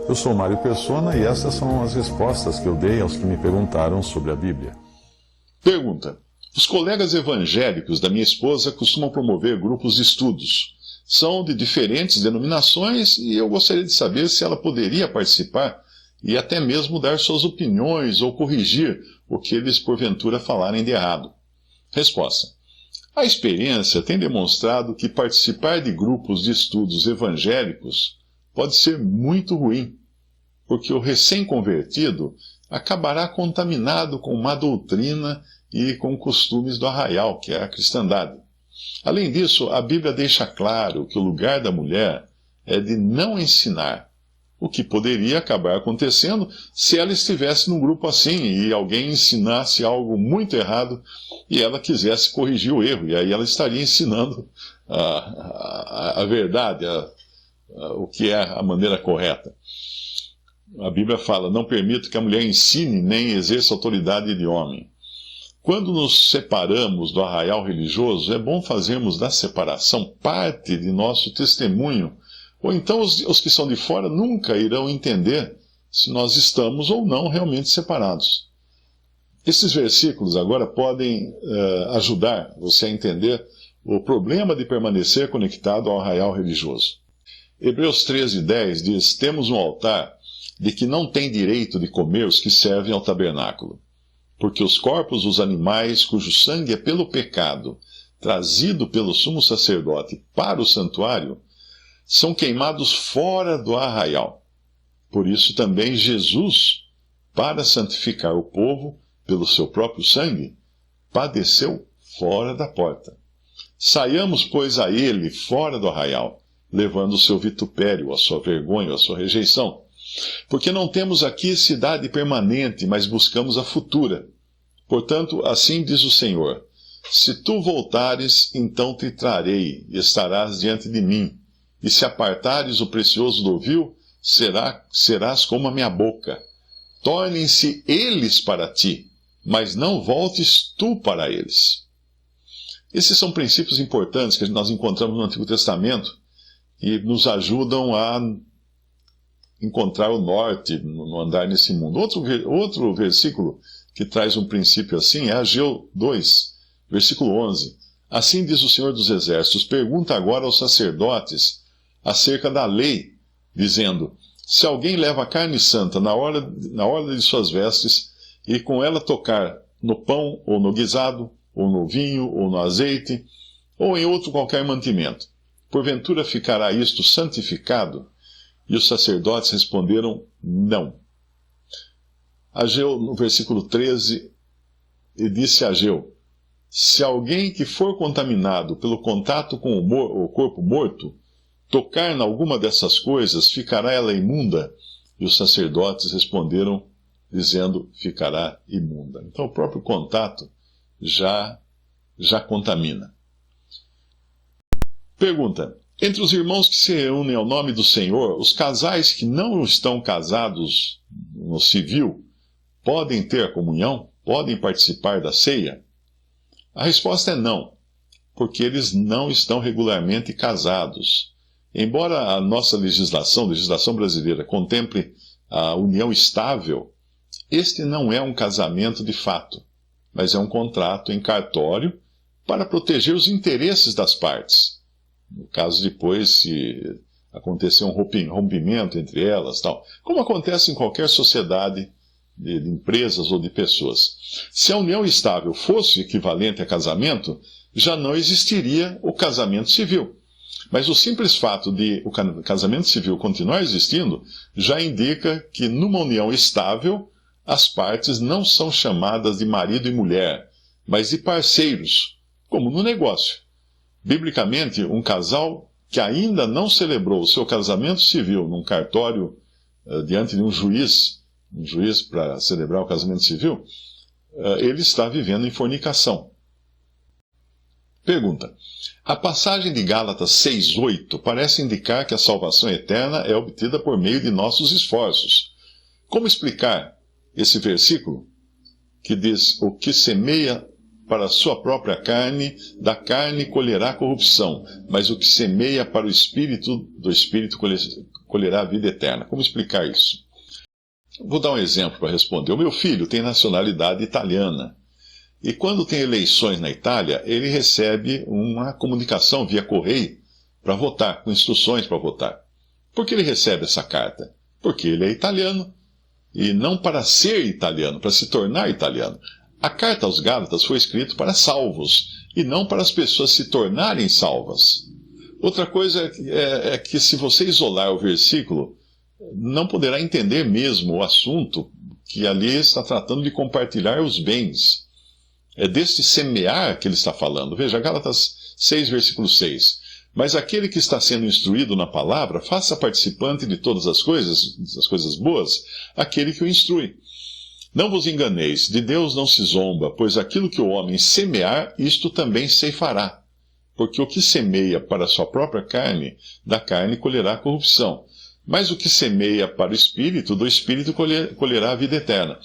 Eu sou Mário Persona e essas são as respostas que eu dei aos que me perguntaram sobre a Bíblia. Pergunta: os colegas evangélicos da minha esposa costumam promover grupos de estudos. São de diferentes denominações e eu gostaria de saber se ela poderia participar e até mesmo dar suas opiniões ou corrigir o que eles porventura falarem de errado. Resposta: a experiência tem demonstrado que participar de grupos de estudos evangélicos pode ser muito ruim, porque o recém-convertido acabará contaminado com má doutrina e com costumes do arraial, que é a cristandade. Além disso, a Bíblia deixa claro que o lugar da mulher é de não ensinar, o que poderia acabar acontecendo se ela estivesse num grupo assim e alguém ensinasse algo muito errado e ela quisesse corrigir o erro, e aí ela estaria ensinando a verdade, o que é a maneira correta. A Bíblia fala: não permito que a mulher ensine nem exerça autoridade de homem. Quando nos separamos do arraial religioso, é bom fazermos da separação parte de nosso testemunho, ou então os que são de fora nunca irão entender se nós estamos ou não realmente separados. Esses versículos agora podem ajudar você a entender o problema de permanecer conectado ao arraial religioso. Hebreus 13:10 diz: temos um altar de que não tem direito de comer os que servem ao tabernáculo, porque os corpos dos animais cujo sangue é pelo pecado trazido pelo sumo sacerdote para o santuário são queimados fora do arraial. Por isso também Jesus, para santificar o povo pelo seu próprio sangue, padeceu fora da porta. Saiamos, pois, a ele fora do arraial, levando o seu vitupério, a sua vergonha, a sua rejeição. Porque não temos aqui cidade permanente, mas buscamos a futura. Portanto, assim diz o Senhor: se tu voltares, então te trarei, e estarás diante de mim. E se apartares o precioso do vil, serás como a minha boca. Tornem-se eles para ti, mas não voltes tu para eles. Esses são princípios importantes que nós encontramos no Antigo Testamento e nos ajudam a encontrar o norte no andar nesse mundo. Outro versículo que traz um princípio assim é Ageu 2, versículo 11. Assim diz o Senhor dos Exércitos: pergunta agora aos sacerdotes acerca da lei, dizendo: se alguém leva carne santa na orla de suas vestes, e com ela tocar no pão, ou no guisado, ou no vinho, ou no azeite, ou em outro qualquer mantimento, porventura ficará isto santificado? E os sacerdotes responderam: não. Ageu, no versículo 13, e disse a Ageu: se alguém que for contaminado pelo contato com o corpo morto tocar em alguma dessas coisas, ficará ela imunda? E os sacerdotes responderam, dizendo: ficará imunda. Então o próprio contato já contamina. Pergunta: entre os irmãos que se reúnem ao nome do Senhor, os casais que não estão casados no civil podem ter comunhão? Podem participar da ceia? A resposta é não, porque eles não estão regularmente casados. Embora a nossa legislação brasileira, contemple a união estável, este não é um casamento de fato, mas é um contrato em cartório para proteger os interesses das partes. No caso depois, se acontecer um rompimento entre elas, tal, como acontece em qualquer sociedade de empresas ou de pessoas. Se a união estável fosse equivalente a casamento, já não existiria o casamento civil. Mas o simples fato de o casamento civil continuar existindo já indica que numa união estável as partes não são chamadas de marido e mulher, mas de parceiros, como no negócio. Biblicamente, um casal que ainda não celebrou o seu casamento civil num cartório diante de um juiz para celebrar o casamento civil, ele está vivendo em fornicação. Pergunta: a passagem de Gálatas 6:8 parece indicar que a salvação eterna é obtida por meio de nossos esforços. Como explicar esse versículo que diz: o que semeia para a sua própria carne, da carne colherá corrupção, mas o que semeia para o Espírito, do Espírito colherá a vida eterna. Como explicar isso? Vou dar um exemplo para responder. O meu filho tem nacionalidade italiana. E quando tem eleições na Itália, ele recebe uma comunicação via correio para votar, com instruções para votar. Por que ele recebe essa carta? Porque ele é italiano. E não para ser italiano, para se tornar italiano. A carta aos Gálatas foi escrita para salvos, e não para as pessoas se tornarem salvas. Outra coisa é que se você isolar o versículo, não poderá entender mesmo o assunto que ali está tratando de compartilhar os bens. É deste semear que ele está falando. Veja, Gálatas 6, versículo 6. Mas aquele que está sendo instruído na palavra, faça participante de todas as coisas boas, aquele que o instrui. Não vos enganeis, de Deus não se zomba, pois aquilo que o homem semear, isto também ceifará. Porque o que semeia para a sua própria carne, da carne colherá corrupção. Mas o que semeia para o Espírito, do Espírito colherá a vida eterna.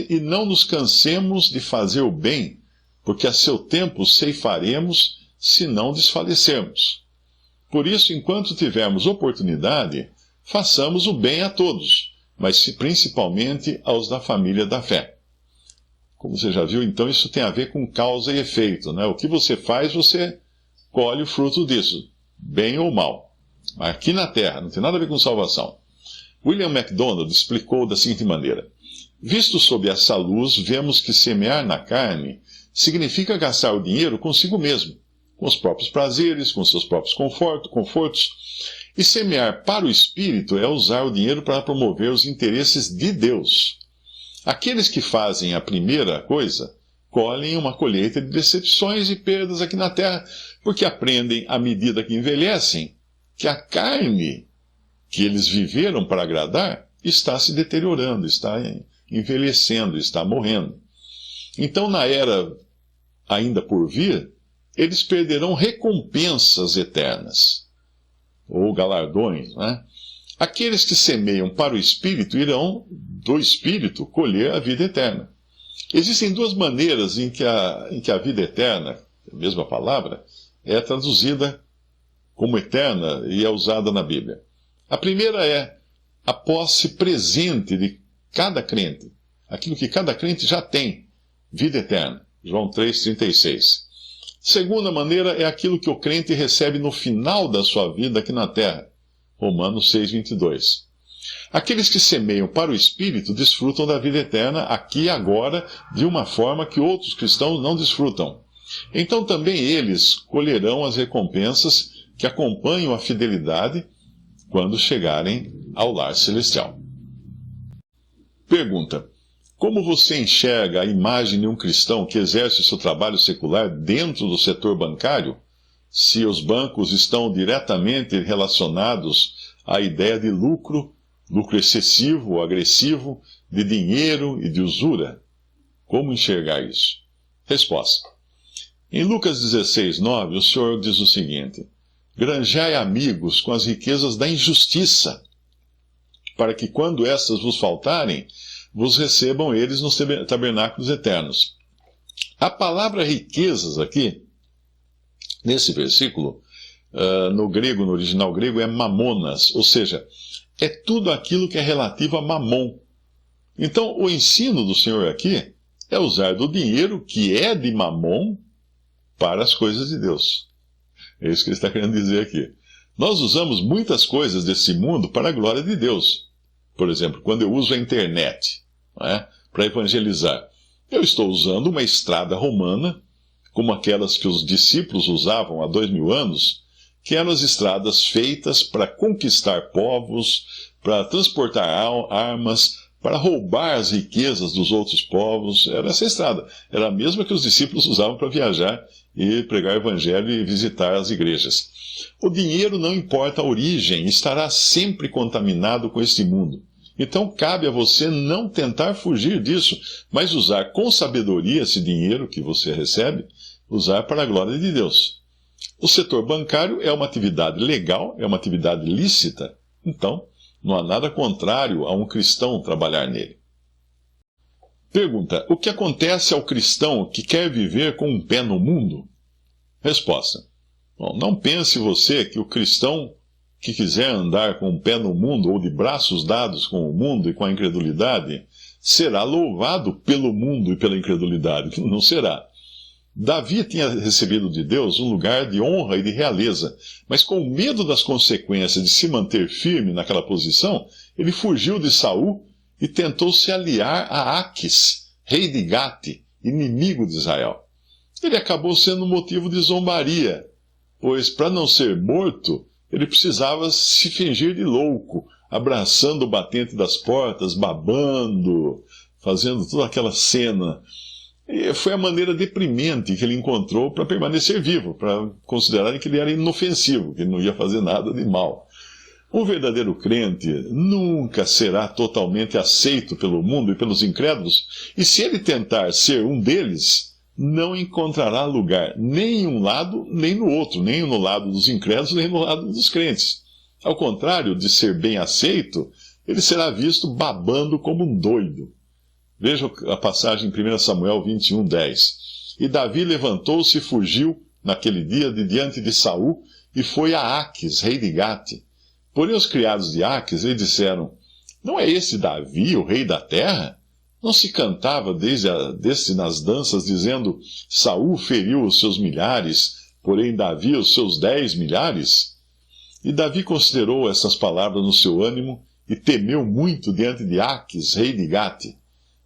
E não nos cansemos de fazer o bem, porque a seu tempo ceifaremos, se não desfalecermos. Por isso, enquanto tivermos oportunidade, façamos o bem a todos, mas principalmente aos da família da fé. Como você já viu, então isso tem a ver com causa e efeito, né? O que você faz, você colhe o fruto disso, bem ou mal. Aqui na Terra, não tem nada a ver com salvação. William MacDonald explicou da seguinte maneira: visto sob essa luz, vemos que semear na carne significa gastar o dinheiro consigo mesmo, com os próprios prazeres, com seus próprios confortos. E semear para o Espírito é usar o dinheiro para promover os interesses de Deus. Aqueles que fazem a primeira coisa colhem uma colheita de decepções e perdas aqui na terra, porque aprendem, à medida que envelhecem, que a carne que eles viveram para agradar está se deteriorando, está envelhecendo, está morrendo. Então, na era ainda por vir, eles perderão recompensas eternas, ou galardões, né? Aqueles que semeiam para o Espírito irão, do Espírito, colher a vida eterna. Existem duas maneiras em que a vida eterna, a mesma palavra, é traduzida como eterna e é usada na Bíblia. A primeira é a posse presente de cada crente, aquilo que cada crente já tem, vida eterna. João 3,36. Segunda maneira é aquilo que o crente recebe no final da sua vida aqui na terra. Romanos 6,22. Aqueles que semeiam para o Espírito desfrutam da vida eterna aqui e agora de uma forma que outros cristãos não desfrutam. Então também eles colherão as recompensas que acompanham a fidelidade quando chegarem ao lar celestial. Pergunta: como você enxerga a imagem de um cristão que exerce o seu trabalho secular dentro do setor bancário, se os bancos estão diretamente relacionados à ideia de lucro excessivo ou agressivo, de dinheiro e de usura? Como enxergar isso? Resposta: em Lucas 16:9, o Senhor diz o seguinte: granjai amigos com as riquezas da injustiça, para que quando estas vos faltarem, vos recebam eles nos tabernáculos eternos. A palavra riquezas aqui, nesse versículo, no grego, no original grego, é mamonas, ou seja, é tudo aquilo que é relativo a mamon. Então, o ensino do Senhor aqui é usar do dinheiro que é de mamon para as coisas de Deus. É isso que ele está querendo dizer aqui. Nós usamos muitas coisas desse mundo para a glória de Deus. Por exemplo, quando eu uso a internet, para evangelizar, eu estou usando uma estrada romana, como aquelas que os discípulos usavam há 2000 anos, que eram as estradas feitas para conquistar povos, para transportar armas, para roubar as riquezas dos outros povos. Era essa estrada. Era a mesma que os discípulos usavam para viajar e pregar o evangelho e visitar as igrejas. O dinheiro, não importa a origem, estará sempre contaminado com este mundo. Então cabe a você não tentar fugir disso, mas usar com sabedoria esse dinheiro que você recebe, usar para a glória de Deus. O setor bancário é uma atividade legal, é uma atividade lícita, então não há nada contrário a um cristão trabalhar nele. Pergunta: o que acontece ao cristão que quer viver com um pé no mundo? Resposta: bom, não pense você que o cristão que quiser andar com o pé no mundo ou de braços dados com o mundo e com a incredulidade, será louvado pelo mundo e pela incredulidade. Não será. Davi tinha recebido de Deus um lugar de honra e de realeza, mas com medo das consequências de se manter firme naquela posição, ele fugiu de Saul e tentou se aliar a Aquis, rei de Gate, inimigo de Israel. Ele acabou sendo motivo de zombaria, pois para não ser morto, ele precisava se fingir de louco, abraçando o batente das portas, babando, fazendo toda aquela cena. E foi a maneira deprimente que ele encontrou para permanecer vivo, para considerarem que ele era inofensivo, que ele não ia fazer nada de mal. Um verdadeiro crente nunca será totalmente aceito pelo mundo e pelos incrédulos, e se ele tentar ser um deles, não encontrará lugar nem em um lado nem no outro, nem no lado dos incrédulos nem no lado dos crentes. Ao contrário de ser bem aceito, ele será visto babando como um doido. Veja a passagem em 1 Samuel 21:10. E Davi levantou-se e fugiu naquele dia de diante de Saul e foi a Aquis, rei de Gate. Porém os criados de Aquis lhe disseram: não é esse Davi, o rei da terra? Não se cantava desde nas danças, dizendo: Saul feriu os seus milhares, porém Davi os seus 10 milhares? E Davi considerou essas palavras no seu ânimo e temeu muito diante de Aquis, rei de Gate.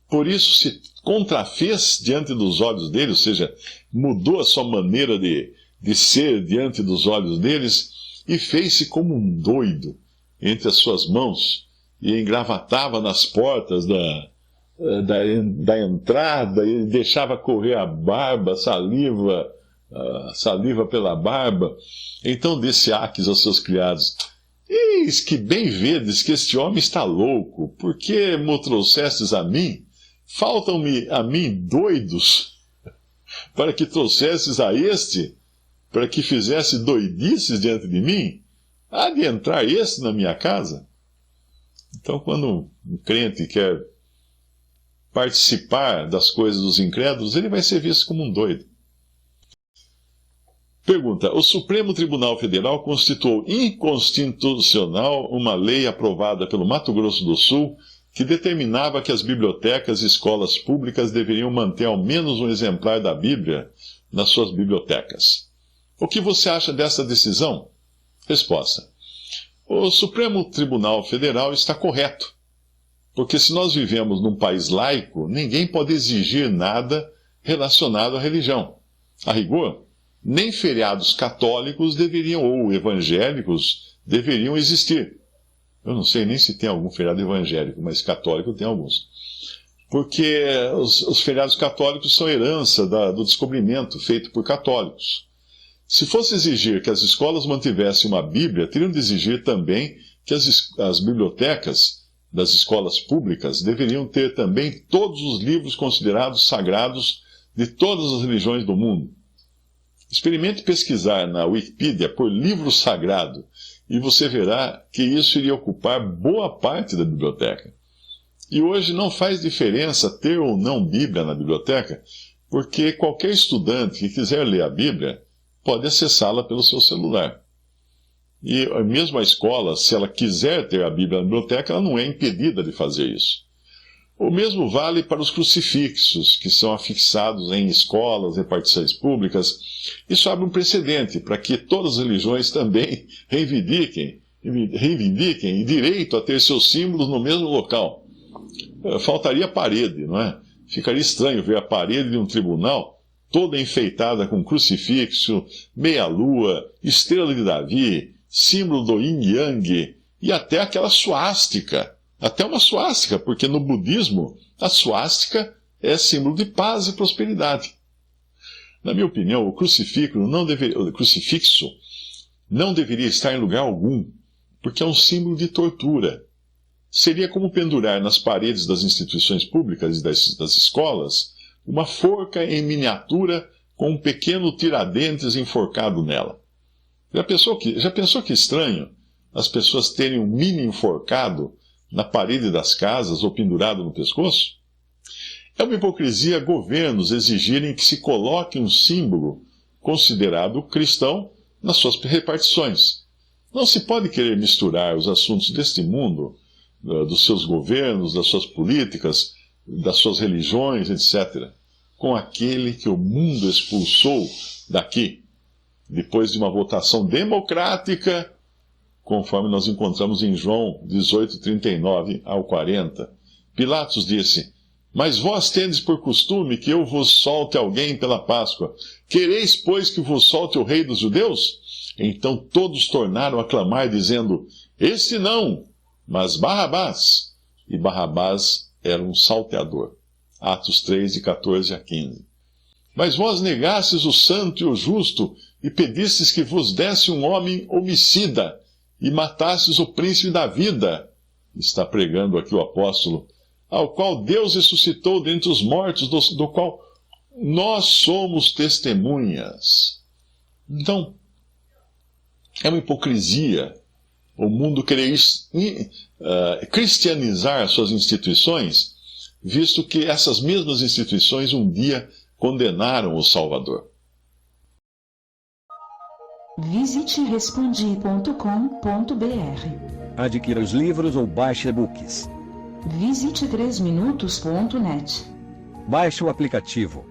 Por isso se contrafez diante dos olhos deles, ou seja, mudou a sua maneira de ser diante dos olhos deles, e fez-se como um doido entre as suas mãos, e engravatava nas portas da entrada, e deixava correr a barba, saliva pela barba. Então disse Aquis aos seus criados: eis que bem vedes que este homem está louco, por que me trouxestes a mim? Faltam-me a mim doidos, para que trouxesses a este, para que fizesse doidices diante de mim? Há de entrar este na minha casa? Então, quando um crente quer participar das coisas dos incrédulos, ele vai ser visto como um doido. Pergunta: o Supremo Tribunal Federal constituiu inconstitucional uma lei aprovada pelo Mato Grosso do Sul que determinava que as bibliotecas e escolas públicas deveriam manter ao menos um exemplar da Bíblia nas suas bibliotecas. O que você acha dessa decisão? Resposta: o Supremo Tribunal Federal está correto, porque se nós vivemos num país laico, ninguém pode exigir nada relacionado à religião. A rigor, nem feriados católicos deveriam, ou evangélicos, deveriam existir. Eu não sei nem se tem algum feriado evangélico, mas católico tem alguns. Porque os feriados católicos são herança do descobrimento feito por católicos. Se fosse exigir que as escolas mantivessem uma Bíblia, teriam de exigir também que as bibliotecas das escolas públicas deveriam ter também todos os livros considerados sagrados de todas as religiões do mundo. Experimente pesquisar na Wikipedia por livro sagrado e você verá que isso iria ocupar boa parte da biblioteca. E hoje não faz diferença ter ou não Bíblia na biblioteca, porque qualquer estudante que quiser ler a Bíblia pode acessá-la pelo seu celular. E mesmo a escola, se ela quiser ter a Bíblia na biblioteca, ela não é impedida de fazer isso. O mesmo vale para os crucifixos, que são afixados em escolas, repartições públicas. Isso abre um precedente para que todas as religiões também reivindiquem o direito a ter seus símbolos no mesmo local. Faltaria parede, não é? Ficaria estranho ver a parede de um tribunal toda enfeitada com crucifixo, meia-lua, estrela de Davi, símbolo do yin-yang e até aquela suástica. Até uma suástica, porque no budismo a suástica é símbolo de paz e prosperidade. Na minha opinião, o crucifixo não deveria estar em lugar algum, porque é um símbolo de tortura. Seria como pendurar nas paredes das instituições públicas e das escolas uma forca em miniatura com um pequeno tiradentes enforcado nela. Já pensou que estranho as pessoas terem um mini enforcado na parede das casas ou pendurado no pescoço? É uma hipocrisia governos exigirem que se coloque um símbolo considerado cristão nas suas repartições. Não se pode querer misturar os assuntos deste mundo, dos seus governos, das suas políticas, das suas religiões, etc., com aquele que o mundo expulsou daqui, depois de uma votação democrática, conforme nós encontramos em João 18, 39 ao 40. Pilatos disse: mas vós tendes por costume que eu vos solte alguém pela Páscoa. Quereis, pois, que vos solte o rei dos judeus? Então todos tornaram a clamar, dizendo: este não, mas Barrabás. E Barrabás era um salteador. Atos 3, de 14 a 15. Mas vós negastes o santo e o justo, e pedistes que vos desse um homem homicida, e matastes o príncipe da vida. Está pregando aqui o apóstolo, ao qual Deus ressuscitou dentre os mortos, do qual nós somos testemunhas. Então, é uma hipocrisia o mundo querer cristianizar suas instituições, visto que essas mesmas instituições um dia condenaram o Salvador. Visite respondi.com.br. Adquira os livros ou baixe e-books. Visite 3minutos.net. Baixe o aplicativo.